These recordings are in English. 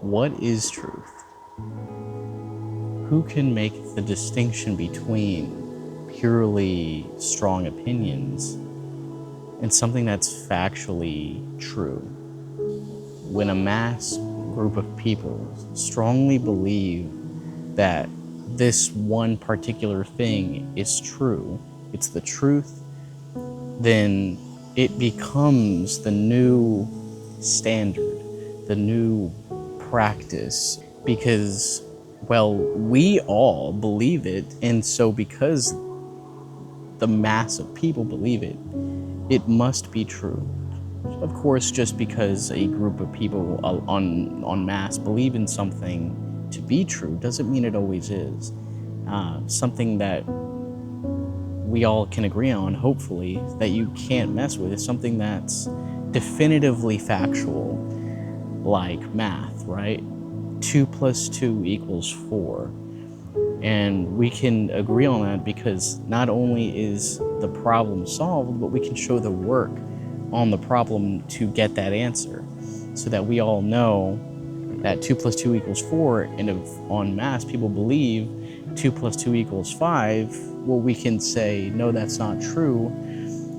What is truth? Who can make the distinction between purely strong opinions and something that's factually true? When a mass group of people strongly believe that this one particular thing is true, it's the truth, then it becomes the new standard, the new practice, because, well, we all believe it, and so because the mass of people believe it, it must be true. Of course, just because a group of people en masse believe in something to be true doesn't mean it always is. Something that we all can agree on, hopefully, that you can't mess with is something that's definitively factual, like math, right? 2 plus 2 equals 4. And we can agree on that because not only is the problem solved, but we can show the work on the problem to get that answer, so that we all know that 2 plus 2 equals 4, and if en masse people believe 2 plus 2 equals 5, well, we can say, no, that's not true,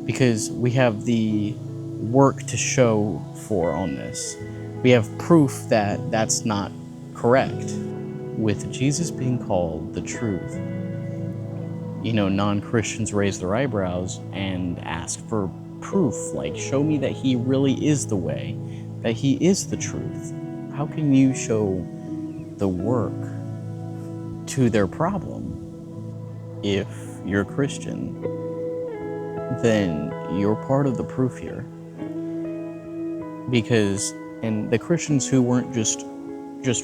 because we have the work to show for on this. We have proof that that's not correct. With Jesus being called the truth, non-Christians raise their eyebrows and ask for proof, like, show me that he really is the way, that he is the truth. How can you show the work to their problem? If you're a Christian, then you're part of the proof here. Because, and the Christians who weren't just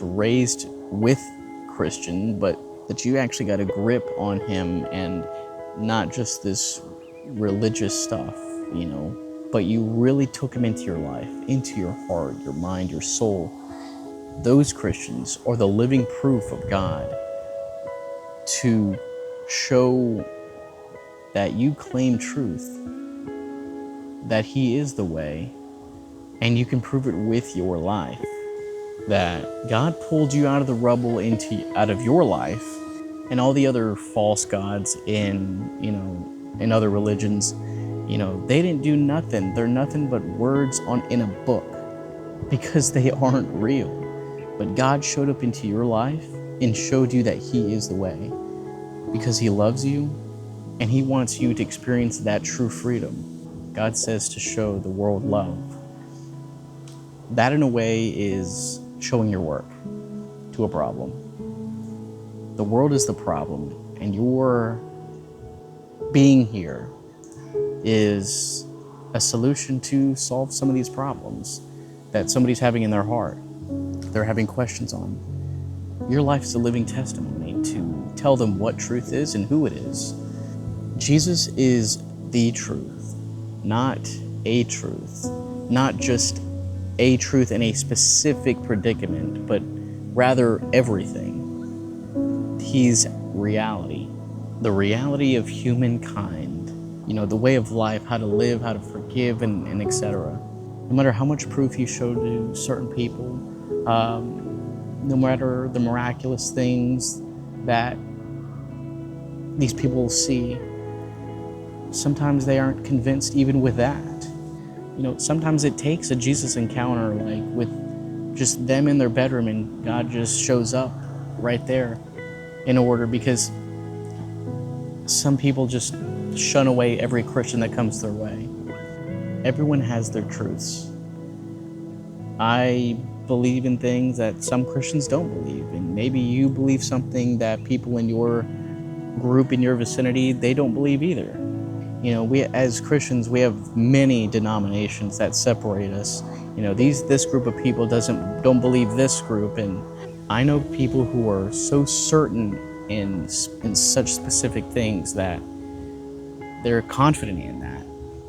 raised with Christian, but that you actually got a grip on him, and not just this religious stuff, but you really took him into your life, into your heart, your mind, your soul. Those Christians are the living proof of God to show that you claim truth, that he is the way, and you can prove it with your life. That God pulled you out of the rubble out of your life, and all the other false gods in other religions, they didn't do nothing. They're nothing but words in a book, because they aren't real. But God showed up into your life and showed you that he is the way, because he loves you and he wants you to experience that true freedom. God says to show the world love. That, in a way, is showing your work to a problem. The world is the problem, and your being here is a solution to solve some of these problems that somebody's having in their heart, they're having questions on. Your life is a living testimony to tell them what truth is and who it is. Jesus is the truth, not a truth, not just a truth in a specific predicament, but rather everything. He's reality, the reality of humankind, the way of life, how to live, how to forgive, and etc. No matter how much proof you show to certain people, no matter the miraculous things that these people see, sometimes they aren't convinced even with that. Sometimes it takes a Jesus encounter, like with just them in their bedroom, and God just shows up right there in order, because some people just shun away every Christian that comes their way. Everyone has their truths. I believe in things that some Christians don't believe, and maybe you believe something that people in your group, in your vicinity, they don't believe either. We as Christians, we have many denominations that separate us. This group of people don't believe this group, and I know people who are so certain in such specific things that they're confident in that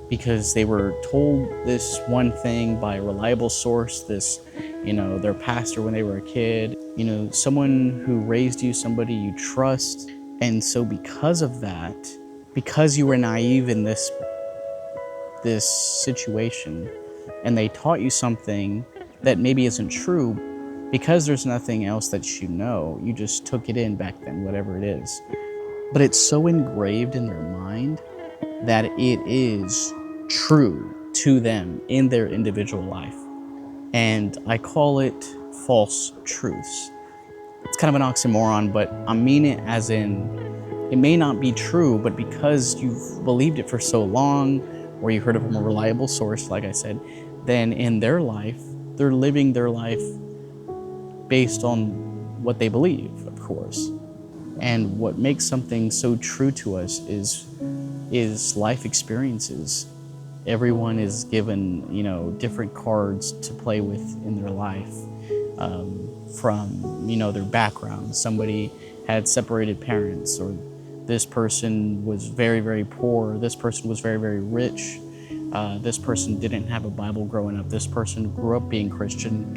because they were told this one thing by a reliable source, their pastor when they were a kid, someone who raised you, somebody you trust. And so because of that, because you were naive in this situation, and they taught you something that maybe isn't true, Because there's nothing else that you know, you just took it in back then, whatever it is. But it's so engraved in their mind that it is true to them in their individual life. And I call it false truths. It's kind of an oxymoron, but I mean it as in, it may not be true, but because you've believed it for so long, or you heard it from a reliable source, like I said, then in their life, they're living their life based on what they believe, of course. And what makes something so true to us is life experiences. Everyone is given, different cards to play with in their life, from, their background. Somebody had separated parents, or this person was very, very poor. This person was very, very rich. This person didn't have a Bible growing up. This person grew up being Christian.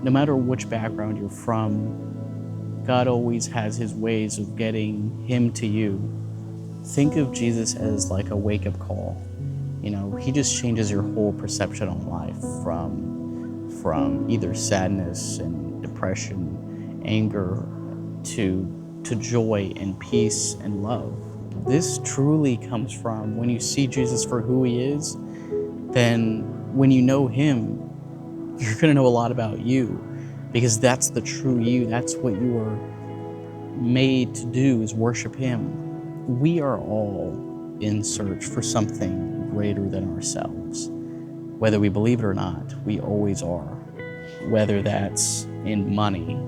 No matter which background you're from, God always has his ways of getting him to you. Think of Jesus as like a wake-up call. He just changes your whole perception on life from either sadness and depression, anger, to joy and peace and love. This truly comes from when you see Jesus for who he is, then when you know him, you're going to know a lot about you, because that's the true you. That's what you were made to do, is worship him. We are all in search for something greater than ourselves. Whether we believe it or not, we always are. Whether that's in money,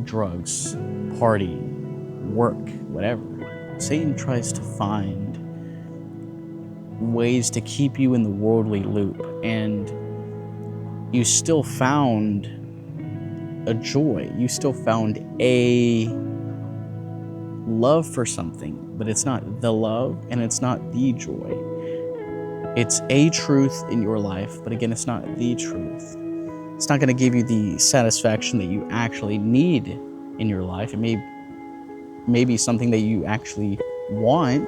drugs, party, work, whatever. Satan tries to find ways to keep you in the worldly loop, and you still found a joy. You still found a love for something, but it's not the love and it's not the joy. It's a truth in your life, but again, it's not the truth. It's not going to give you the satisfaction that you actually need in your life. It may be something that you actually want,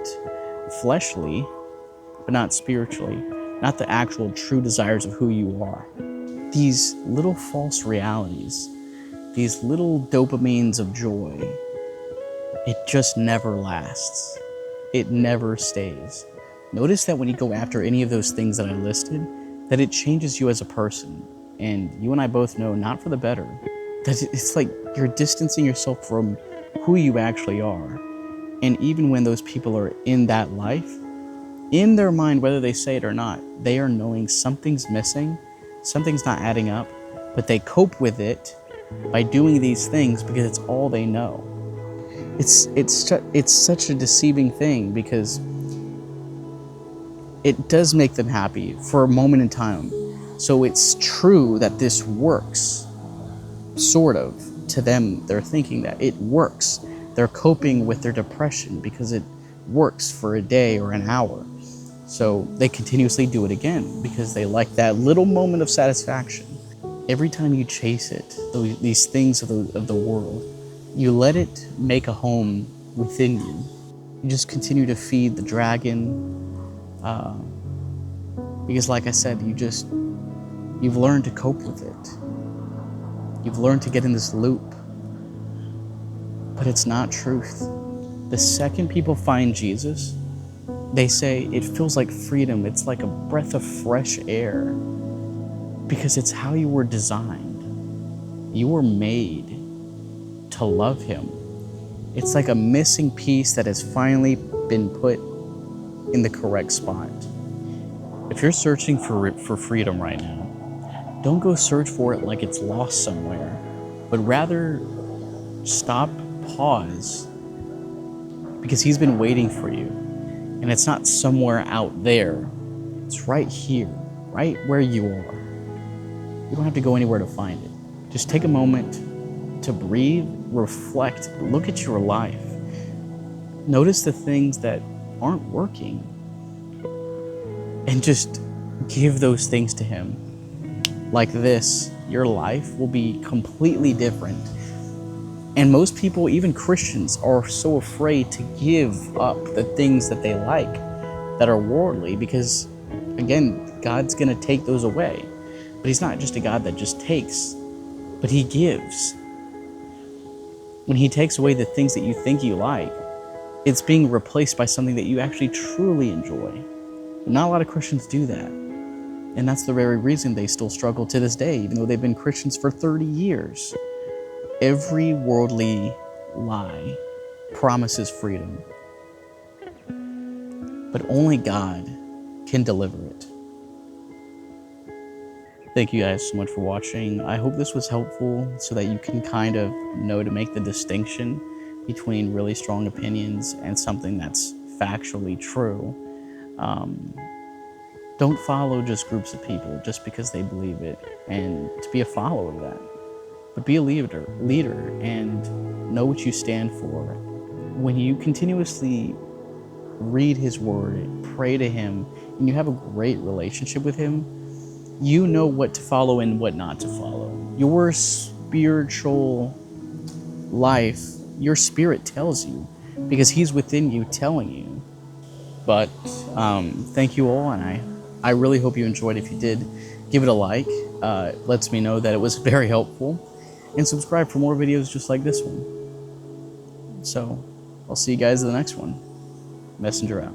fleshly, but not spiritually, not the actual true desires of who you are. These little false realities, these little dopamines of joy, it just never lasts. It never stays. Notice that when you go after any of those things that I listed, that it changes you as a person. And you and I both know, not for the better, that it's like you're distancing yourself from who you actually are. And even when those people are in that life, in their mind, whether they say it or not, they are knowing something's missing, something's not adding up, but they cope with it by doing these things because it's all they know. It's such a deceiving thing, because it does make them happy for a moment in time. So it's true that this works, sort of, to them. They're thinking that it works. They're coping with their depression because it works for a day or an hour. So they continuously do it again because they like that little moment of satisfaction. Every time you chase it, these things of the world, you let it make a home within you. You just continue to feed the dragon, because like I said, you've learned to cope with it. You've learned to get in this loop, but it's not truth. The second people find Jesus, they say it feels like freedom. It's like a breath of fresh air, because it's how you were designed. You were made to love him. It's like a missing piece that has finally been put in the correct spot. If you're searching for freedom right now, don't go search for it like it's lost somewhere, but rather stop, pause, because he's been waiting for you. And it's not somewhere out there. It's right here, right where you are. You don't have to go anywhere to find it. Just take a moment to breathe, reflect, look at your life. Notice the things that aren't working, and just give those things to him. Like this, your life will be completely different. And most people, even Christians, are so afraid to give up the things that they like, that are worldly, because again, God's gonna take those away. But he's not just a God that just takes. but he gives. When he takes away the things that you think you like, it's being replaced by something that you actually truly enjoy. Not a lot of Christians do that. And that's the very reason they still struggle to this day, even though they've been Christians for 30 years. Every worldly lie promises freedom, but only God can deliver it. Thank you guys so much for watching. I hope this was helpful so that you can kind of know to make the distinction between really strong opinions and something that's factually true. Don't follow just groups of people just because they believe it and to be a follower of that. But be a leader and know what you stand for. When you continuously read his word, pray to him, and you have a great relationship with him, you know what to follow and what not to follow. Your spiritual life, your spirit tells you because he's within you telling you. But thank you all, and I really hope you enjoyed. If you did, give it a like. It lets me know that it was very helpful. And subscribe for more videos just like this one. So, I'll see you guys in the next one. Messenger out.